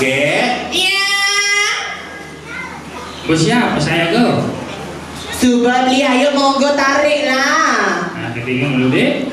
Iya. Bos siapa saya ke? Coba beli ayo monggo tarik lah. Nah, ketinggalan dulu deh.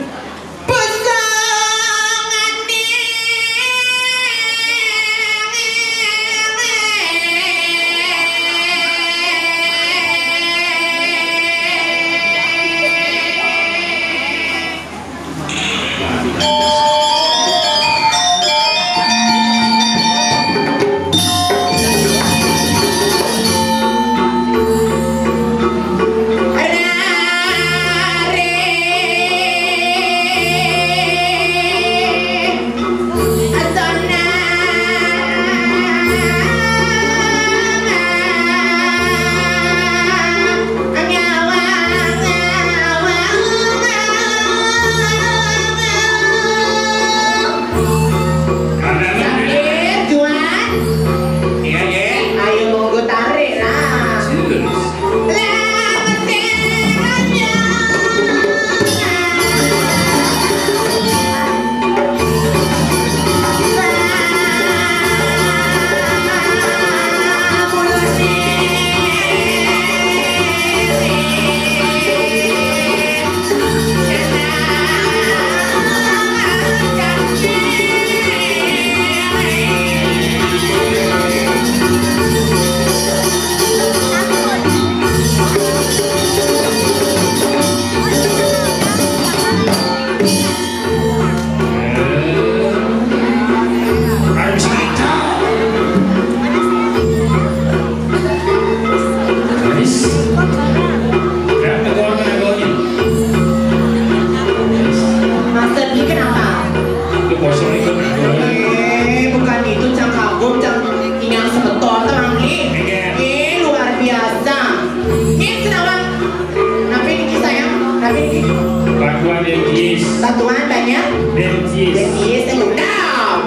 Batuan banyak? Bencis. Bencis, saya undang.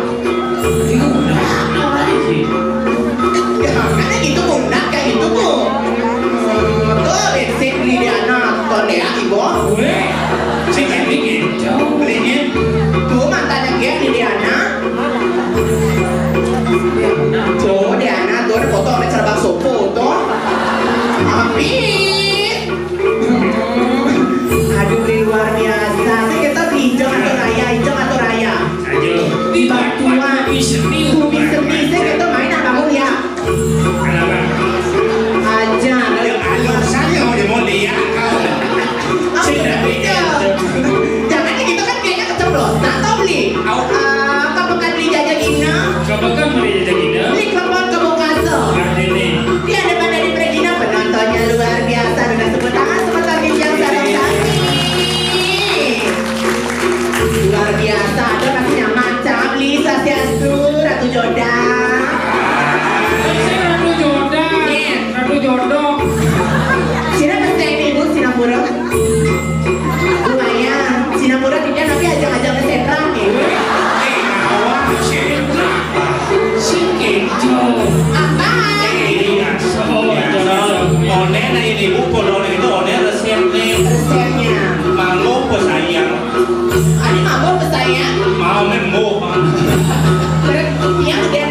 Ya, karena gitu undang kayak gitu bu. Tuh bensin beli di anak, tuh deh ibu. Saya kayak gitu. Belinya, tuh mantannya dia beli di anak. Tuh di anak, tuh ada foto ada cerbak sopo tuh. Habis. Aduh luar biasa. Hijau atau raya? Di Batuan. Bumi semi, saya kata main apa kamu ya? Aja. Saya mau lihat kau. Jangan gitu kan kayaknya keceplosan atau beli? Kamu kan beli jajan Gina? Kamu kan beli jajan Gina? Beli kebun ke Bokaso. Dia depan dari Regina, penontonnya luar biasa. Dengan sebut tangan sebentar yang sarang kami. Luar biasa, ada kasihnya macam Lisa Siastu, Ratu Joda. Saya Ratu Joda. Ratu Jodok. Sina pasti ini ibu Sinapura. Lumayan, Sinapura tidak nanti ajang-ajang kesetran nih. Apa? Onen na ini bu, kalau itu onen resepnya. Resepnya. Mau pesayang. Ini mabok saya. Mau membo. Yang dia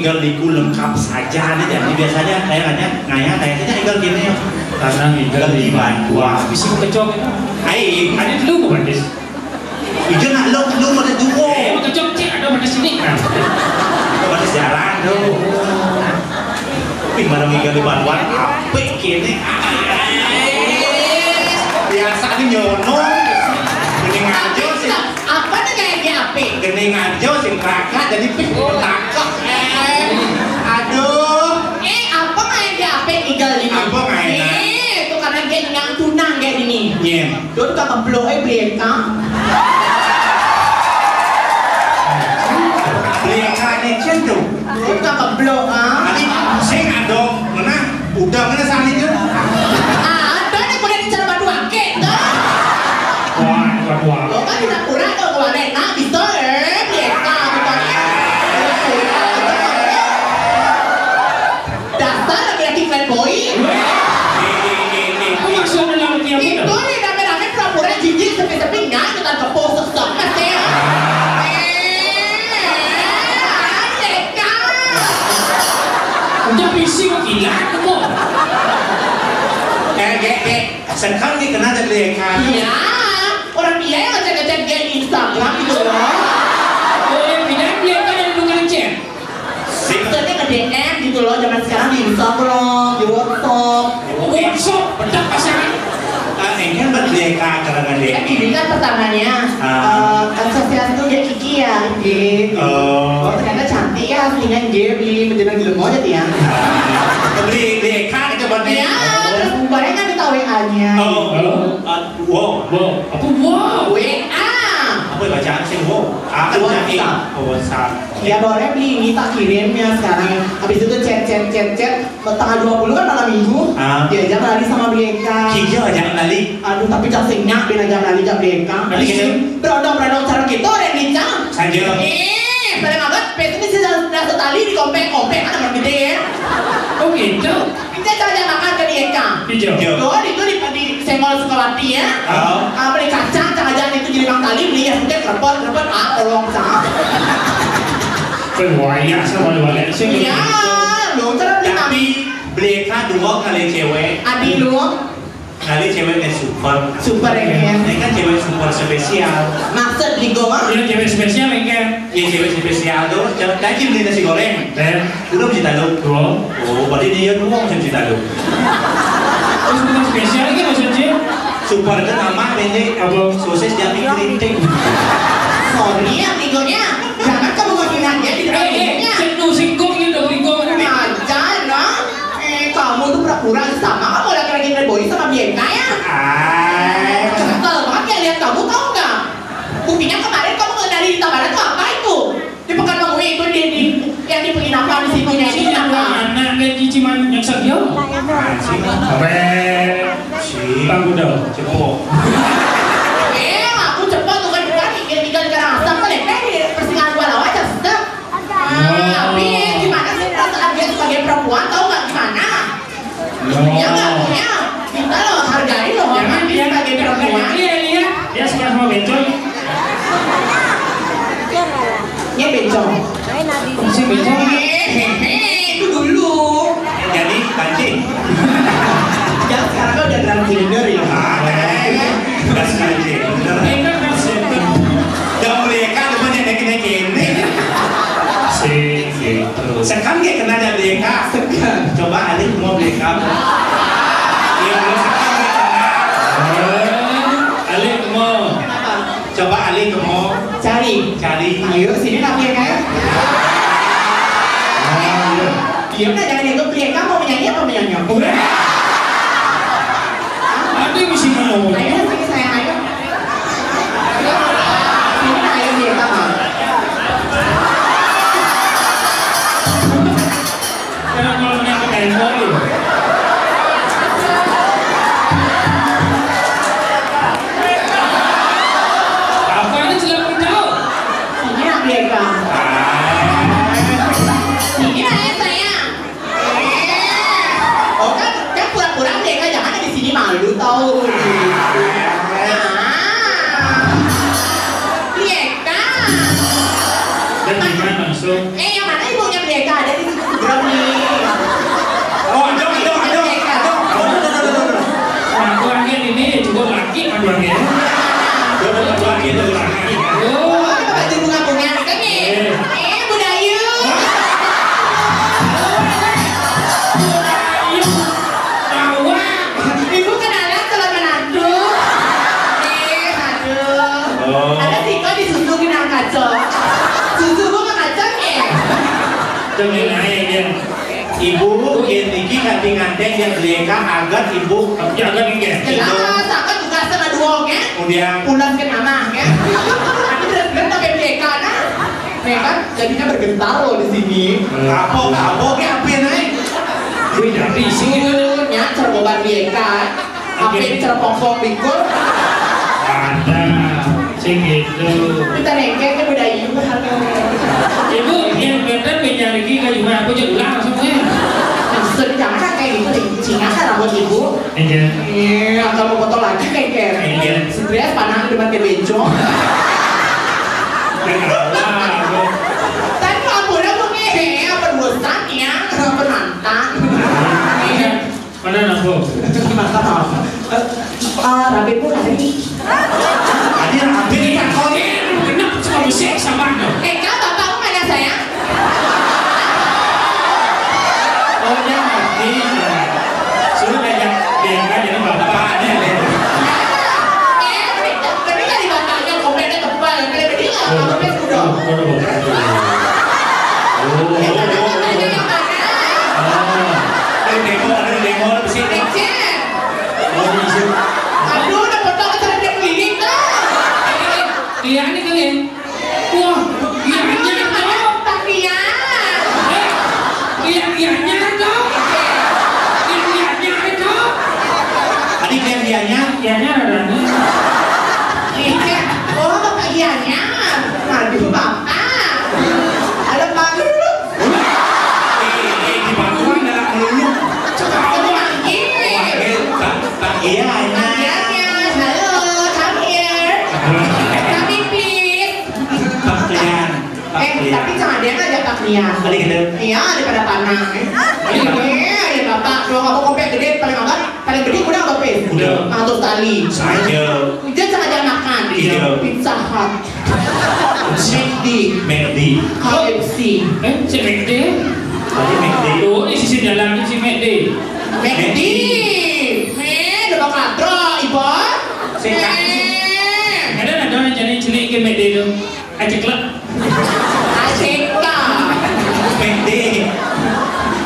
tinggal liku lengkap saja nih, jadi biasanya kayaknya tinggal gini ya. Karena tinggal di Bandung. Bisa kecok ya? Ayo, Ada dulu bukan dis? itu nak lu pada duo. Kecok cik ada pada sini. Pada jalan tuh. Tapi mana tinggal di Bandung, apa gini? Biasa nih nyono. Gini ngajo sih. Apa nih kayak apa? Gini ngajo sih neraka jadi takut. Aduh. Apa kayak apa tinggal ini? Apa kayak? Itu karena dia yang tunang kayak ini. Iya. Dulu kakak blow mereka. Mereka ini cenderung. Dulu kakak blow Tadi saya ada mana? Udah mana saat itu? ada nih kuda di cara batu akeh tuh. Wah. Lo kan tidak kurang kalau keluar rena bisa mereka bukannya. Dasar laki-laki playboy. Aku maksudnya dalam tiap Itu itu. nih rame-rame pura-pura jijik sepi-sepi nggak kita kepo sesok mas ya. Mereka. Udah bising gila kamu. Sekarang nih kena ada mereka. Iya, orang dia yang ngecek-ngecek dia di Instagram gitu loh. Pindah kan yang bukan cek. Maksudnya nge-DM gitu loh, zaman sekarang di Instagram, di WhatsApp. Workshop bedak pasangan. Ini kan mereka karena dia. Ini kan pertamanya, kan Sofian tuh dia Kiki ya, gitu. Oh ternyata cantik ya, aslinya dia di menjelang di lemot aja ya. Beli mereka itu berarti. Ya, terus bubarnya kan minta WA-nya. Wow. Apa wow? WA. Apa bacaan sih wow? Akan nanti. WhatsApp. Ya boleh beli ini tak kirimnya sekarang. Habis itu chat. Tanggal 20 kan malam minggu. Diajak lari sama mereka. Kijau jangan lali. Aduh tapi casingnya bina jam lari jam mereka. Lali gitu? Berondong cara kita orang nicang. Saja. Pada banget, betul nih sudah setali di kompeng-kompeng kan nomor gede ya. Oh gitu. Kita cari makan ke mereka. Hijau. Doa itu di senggol sekolah dia. Beli kacang, jangan itu jadi bang tali beli ya sudah repot, tolong cang. Berwaya sama wala sih. Iya, lu cara beli kami. Mereka dua kali cewek. Adi lu, Kali cewek yang super ya. Ini kan cewek super spesial. Maksud di gua Ini cewek spesial kan? Yang cewek spesial tuh, tadi beli nasi goreng. Udah cerita lu. Oh, berarti dia doang yang cerita lu. Terus bukan spesial lagi maksudnya? Super itu nama ini apa? Sosis jambi keriting. sorry ya tigonya. Jangan kamu menghina dia di depan ibunya. Singgung gitu, singgung. Ajar lah. Kamu tuh pura-pura sama kamu laki-laki playboy sama Bianca ya. Kesel banget ya lihat kamu tahu nggak? Buktinya kemarin kamu ngendari di Tabanan tuh apa itu? Di Pekanbaru itu yang di penginapan di situ itu kenapa? Anak dan ciciman yang sedia. Tangguh dah. Cepok. Aku cepat tuh kan tinggal di Karangasem kan ya di persingahan gua lawan aja sedap. Tapi gimana sih perasaan dia sebagai perempuan tahu nggak gimana? Ya nggak punya. Kita loh hargai loh orang dia sebagai perempuan. Iya. Dia suka sama bencong. Dia bencong. Si bencong. Itu dulu. Jadi pancing. Ya sekarang kan udah transgender ya. Udah sekali. Ini kan konsep. Dan mereka depan yang naik-naikin. Sekarang dia kena ada mereka. Coba Alif mau mereka. Iya, sekarang dia kena. Alif mau. Coba Alif mau Cari. Ayo sini nak Bianca ya. Diam dah jangan dianggap Bianca mau menyanyi apa menyanyi aku. Ada yang mesti mau. Ayo sini sayang ayo. Sini nak ayo Bianca mau. Karena kalau menang ke handphone. Apa ini jelas tahu? Sini nak Bianca. Sini nak ya sayang. Oh kan pura-pura Bianca jangan ada di sini malu tahu. Bianca. Dan gimana langsung? Yang mana ibunya Bianca ada naik dia. Ibu ini ganti nganteng yang mereka agar ibu Jaga dia. Jelas, aku juga sama duongnya. kemudian Pulang ke namanya. Aku benar-benar sampai mereka nah. Mereka jadinya bergetar loh di sini. apa yang naik? Gue dari sini kan. Ya, cerboban mereka. Apa yang cerpong-pong pikul. Ada. Sing itu. Kita nengkek ke beda ibu harganya. Ibu yang bener mencari kita juga aku jadi ulang semuanya. Maksudnya jangan kayak gitu deh. Cina kan rambut ibu. Iya. Iya, kalau mau foto lagi kayak Iya. stres panang di depan ke bencong. Tapi kamu udah mengehe apa bosan ya? Penantang. Mana aku? Rapi pun ada nih. Tadi rapi nih kan kau nih. Kenapa cuma musik sama anda? Kak, bapakmu mana sayang? Oh dia mati. Suruh ajak dia kan jadi bapaknya. Tapi dari bapaknya komplainnya tebal. Kali ini nggak komplain udah. Bapaknya yang mana? Ada demo di sini. Lecet. Aduh, udah foto ke sana dia keliling dah. Dia ini kalian. Wah, iya dong. Takian. Iya dong. Iya dong. Adik dianya Ianya ada. Lecet. Oh, bapak ianya. Aduh, bapak. Ada bagus dulu. di bangkuan dalam melulu. Coba lagi. Tak iya Bagiannya, halo, come here. Kami please. Paklian. Tapi jangan dia ngajak taknian. Tadi gitu. Iya, daripada panah. Iya, ya bapak. Kalau kamu kompet gede, paling gede udah apa pes? Udah. Atau tali. Saja. Dia sengaja makan. Iya. Pizza Hut. McD. KFC. Si Mekde? Tadi McD. Oh, ini sisi jalan si Mekde. McD. Udah bakal kadro, ibu. Sekat. Ada orang jadi cilik ke Mekde tu. Ajak lah. Asika. McD.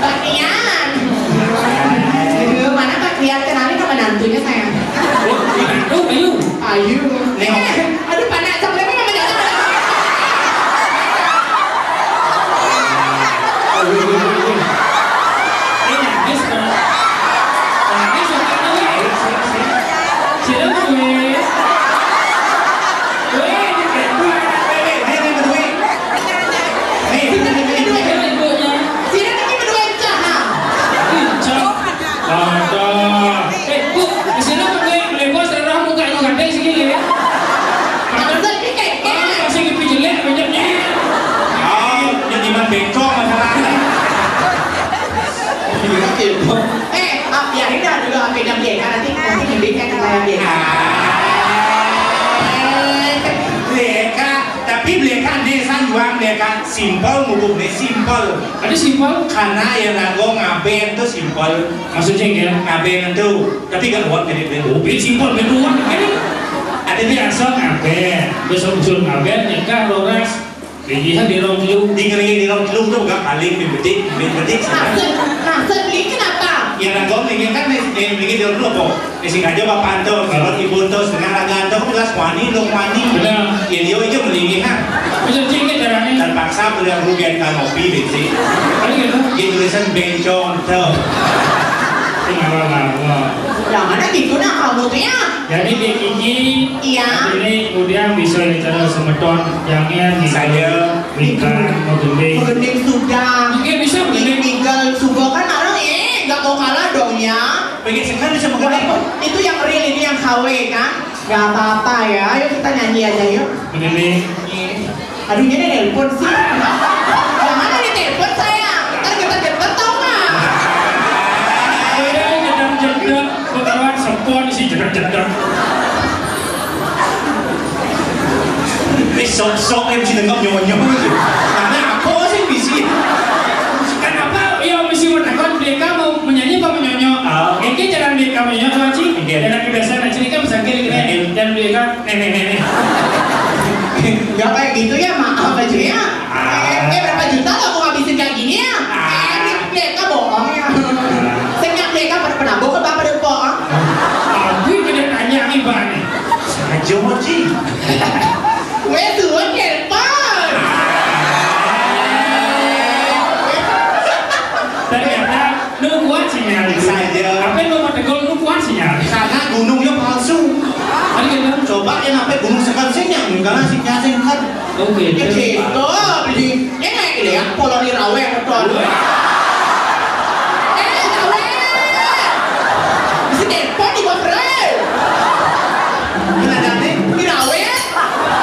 Taknian. Mana taknian kenalin sama nantunya sayang. Oh, ayo. Ayu. Nengok. Aduh panas sampai mana jangan. Ini nangis kan? Nangis apa lagi? Siapa gue? Gue ini kedua. Ini berdua. Siapa ibunya? Sini ini berdua jahat. Bincang. Ada. Bu, di sini apa gue? Lepas serah muka yang ganteng segini ya. Maksud ini kayak Masih lebih jelek banyaknya. Oh, jadi man bengkok masalahnya. Biarin dah dulu HP dan biarkan nanti ngeditnya ke layar dia. Mereka, tapi mereka desa juang mereka simpel ngubuk deh simpel. Ada simpel. Karena yang lagu ngaben itu simpel. Maksudnya ya? Ngaben itu, tapi kan uang jadi belu. Mobil simpel berdua ini. Ada Biasa ngaben, besok usul ngaben nikah loras. Lihat di ruang dulu. di dalam telur itu bukan paling betik. Maksud ini kenapa? Yang lagu ini kan yang di dalam telur apa? Di aja bapak itu, kalau ibu itu setengah raga itu, jelas wani, lo wani. Benar. Ya dia itu melingin kan. Bisa cingit caranya. Dan paksa beliau rugian kan ngopi besi. Ada gitu. Dia tulisan bencong tuh. Tinggal. Jangan gitu nah kamu tuh ya. Jadi dia gigi. Iya. Ini kemudian bisa dicara semedon jangan Saya. ikan mau gending. Gending sudah. Mungkin bisa gending. Tinggal subuh kan orang nggak mau kalah dong ya. Pengen sekali bisa mengenai. Itu yang real ini yang KW kan. Gak apa-apa ya. Ayo kita nyanyi aja yuk. Gending. Aduh ini nelpon sih. Yang mana di telepon sayang? Ntar kita tau nggak? Jedar pegawai sempon sih jedar. Sok em sih dengar nyonya gitu. Karena apa sih bisi? Kenapa? Ya mesti menakon mereka mau menyanyi apa menyonyo? Ini jangan mereka menyonyo sih. Dan kebiasaan sini kan bisa kiri dan mereka nenek. Gak kayak gitu ya, maaf aja ya. Berapa juta lo mau ngabisin kayak gini ya? sinyal saja. Apa yang mau tegol lu kuat sinyal? Karena gunungnya palsu. Kan gitu. Coba yang apa gunung sekan sinyal, karena sinyal singkat. Oke. Gitu, jadi ini gini ya, pola di rawe betul. Rawe, bisa telepon di bawah rawe. Kenapa nih? Di rawe,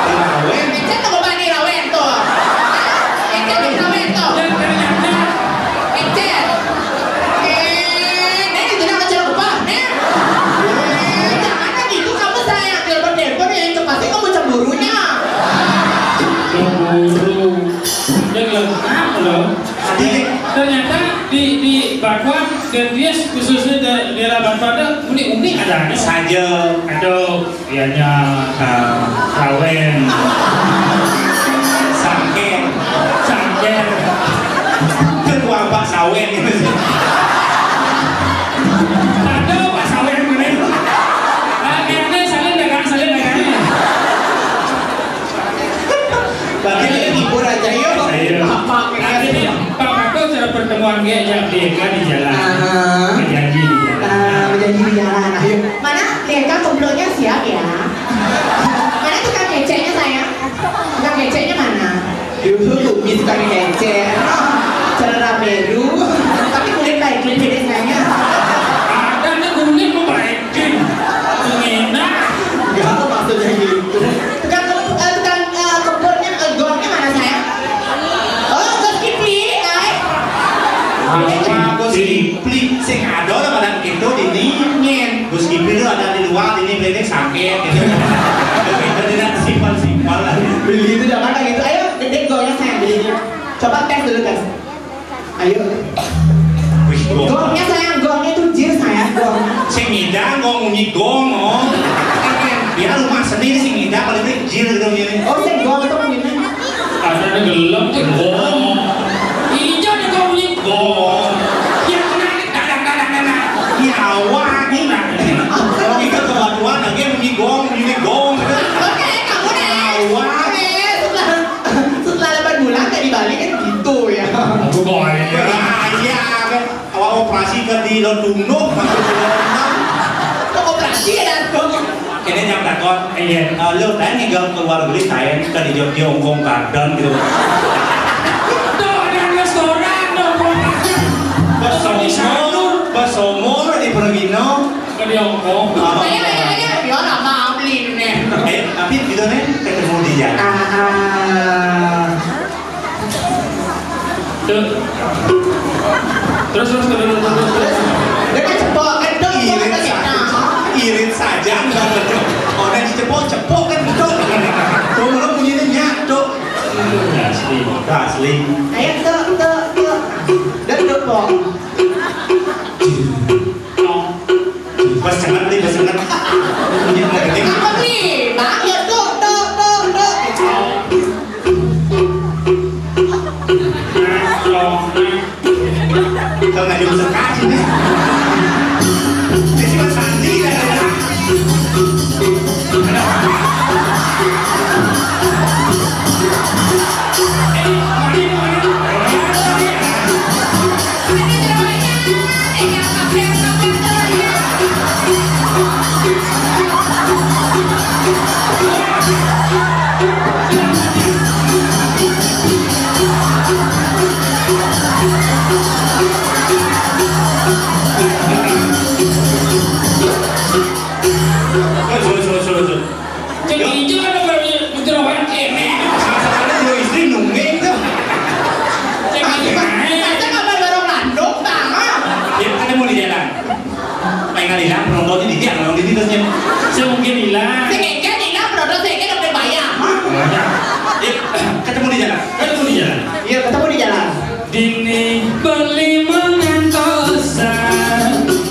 Rawe. ngecek tak bawa di rawe tuh. Ngecek di rawe tuh. Dan ternyata Ngecek. Nih itu nak ngecek apa? Nih. Jangan gitu kamu sayang telepon yang pasti kamu cemburunya. cemburu. Dia lengkap loh. Ternyata di Bakwan dan dia khususnya di daerah Bakwan unik-unik ada Saja. Aduh, ianya kawen, Sangken. cangker, Ketua Pak Sawen gitu sih. aduh Pak Sawen ini. Kayaknya salin dagangnya. Bagi hibur aja yuk. Apa Nanti nih Pak Bako cara pertemuan dia Leka di jalan. Berjanji di jalan. Berjanji di jalan. Ayo. Mana Leka komplotnya siap ya? Mana tukang ngeceknya sayang? Tukang ngeceknya mana? Yuhu, ini tukang ngecek. Celana biru, tapi kulit baik, kulit beda sayangnya. Ada nih kulit mau baikin, mengenak. Gak maksudnya gitu. Tukang komplotnya, gornya mana sayang? Oh, Gus Kipli, ay. Gus Kipli sing ada lah pada itu di nyen. Gus Kipli itu ada di luar, ini beli sakit gitu. Itu tidak simpel lah. Beli itu jangan kayak gitu. Ayo, dedek gornya sayang belinya. Coba tes dulu tes. Ayo. Gornya sayang, gornya tuh jir sayang, gornya. Sing ngidang gong bunyi gong oh. Dia rumah sendiri sing ngidang paling itu jil gitu gini. Oh, saya gong itu begini. Ada gelap tuh gong. Hijau nih kau bunyi gong. Yang menarik kadang-kadang. Ya awak nih. Kalau kita kebatuan lagi bunyi gong gitu. Oke, kamu deh. Awak. Oke, setelah 8 bulan tadi balik kan gitu ya. Aku boy. Iya kan. Awak operasi ke di Londunduk Kok operasi ya dan ini yang takut, lu tanya nggak keluar beli saya ke di Jogja Hongkong Garden gitu. Tuh ada restoran dong. Basomor di Pergino. Ke di Hongkong. Ayo, dia nggak mau beli nih. Tapi gitu nih ketemu di jalan. Terus. Dia kan cepok kan dong. Irit saja nggak betul. Orang cepok kan betul. Tuh lo punya nyatu. Asli. Ayo, tuh. Dan cepok. Pas sangat. Punya marketing. Apa nih? Bang, ya tuh. Kalau nggak bisa kasih nih. Jadi cuma sandi dah. Cek hijau ada bergerak kene. Ada dua istri nungging tuh. Cek hijau. Masa kabar baru landung, Bang? Ya kan mau di jalan. Pengen hilang penontonnya di dia, orang di terusnya. Saya mungkin hilang. Sengenya hilang, produk sengenya udah bayar. Ketemu di jalan. Iya, ketemu di jalan. Dini beli mengantosa,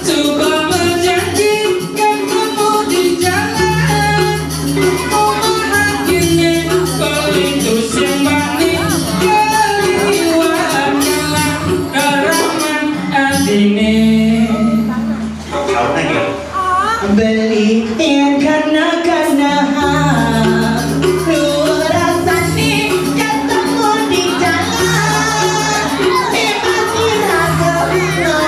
coba berjanji ketemu di jalan. Kumaha kini beli tus yang balik, beli wakalan keraman adine. Tahu lagi. Beli yang karena lu rasa nih ketemu di jalan. Bebas kira kemana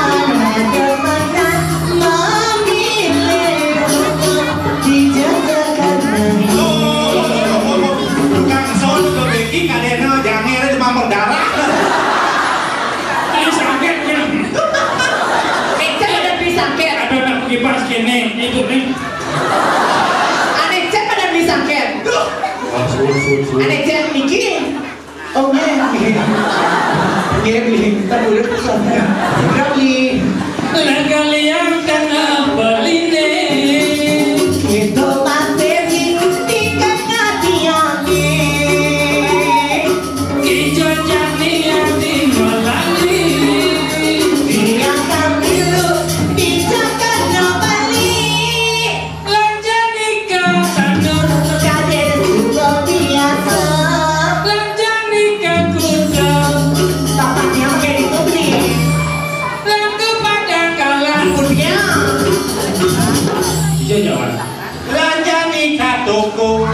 Ada cek mikir. Oh Nggih, tabulit sana. Rali. Lah kalian kan beline. Itu pasti tingkat ngatiane. Ijo jani ati molali. Dia kamilu bijakan nobali. Lanjani ka tanur. Kader juga biasa. Lanjani ka kuda. Tapatnya makin itu beli. Laku pada kalah. Kurnya. Ijo jawab. Lanjani ka toko.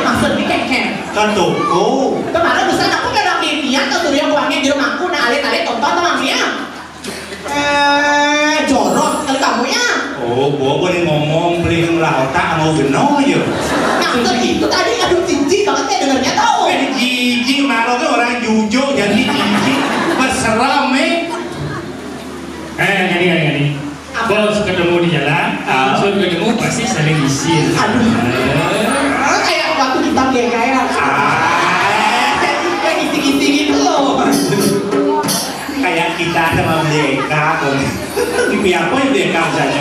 Maksud dia kek. Ka toko. Kemarin bisa aku kena dia ke surya uangnya di rumahku nah alit-alit tonton sama dia. Jorok kali kamu ya. Oh, gua boleh ngomong beli ngelautak mau geno ya. Maksud itu tadi aduh cincin banget saya dengarnya tahu. Jijik malah kan orang jujur jadi jijik berseram Gini. Bos ketemu di jalan, so ketemu pasti saling isi. Aduh. Kayak waktu kita kayak kayak isi-isi gitu loh. kayak kita sama mereka tapi apa yang mereka saja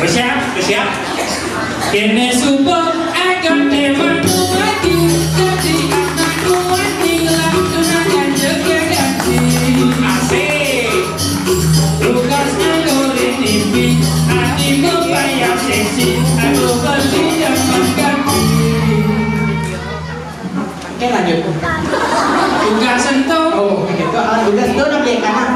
bersiap Kene support agar temaku mati jadi anakku mati tunangan jaga ganti asik Lukasnya goreng TV hatimu bayar seksi aku beli dan mengganti Oke lanjut. juga sentuh Oh gitu. Udah itu udah beli kanan.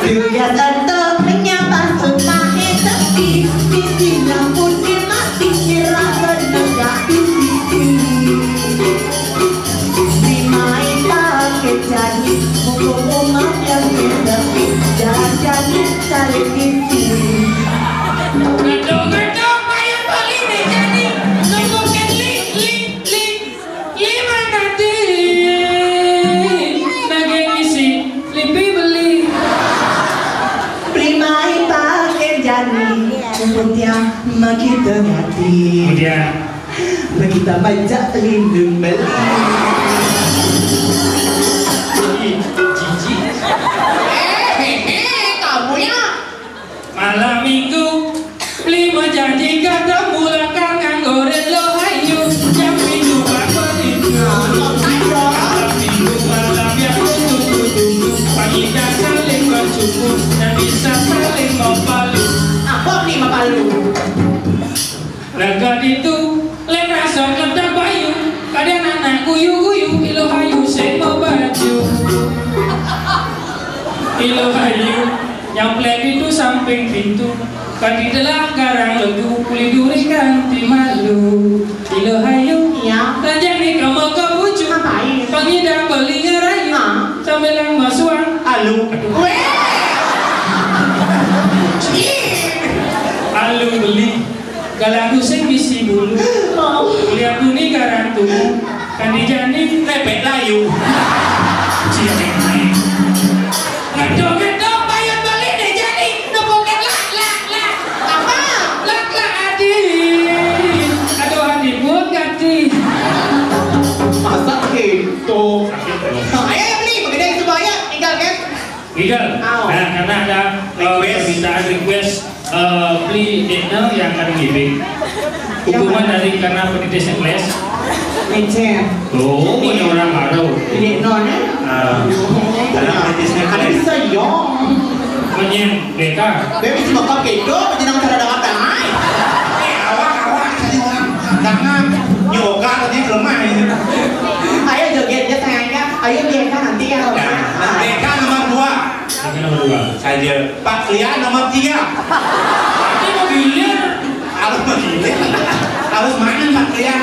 Juga tentu menyapa sumpah tepi di lampu mati kira penegak isi. Dimain pakai jadi hukum umat yang tepi jadi cari isi. Gedung-gedung bayar beli deh jadi nungguin lima nanti naging isi lebih beli Primai pakai jadi umumnya makin terhati. kemudian Kita baca lindung beli. Cici Kamu ya? malam minggu lima janji ketemu langkah nganggo relo hayu jam minggu apa itu malam minggu malam yang tunggu pagi dan saling bersyukur dan bisa saling membalu Apa nih mapalu? laga itu lek rasa kedak bayu kadang anak guyu-guyu ilo hayu sing mau baju ilo hayu yang plek itu samping pintu kaki telah garang legu kulit duri ganti malu ilo hayu Iya. lanjang nih kamu ke bucu Ngapain? pengidang beli ngerayu sambil yang masuan alu Weh. alu beli galang sing bisi bulu lihat kuning garang tubuh kan dijani lepek layu ngedong-ngedong bayar balik deh jadi nembongin lah Apa? lah adi aduh adi buat ganti Masa gitu? Ayo beli, begitu itu banyak, tinggal kan? Gigal, nah karena ada permintaan request beli dinner yang akan giving hukuman dari karena pendidikan kelas Mencet. oh punya orang baru Ini nona. karena artisnya Ada keren bisa yong. menyen beka Baby cuma kau kedo, menjenang cara dengan tangan. awak tadi orang tangan nyoga tadi lemah ini Ayo jogetnya sayangnya, ayo biarkan nanti ya. mereka nomor 2 ini nomor 2 saja Pak Lian nomor 3 ini mobilnya harus begini harus main Pak Lian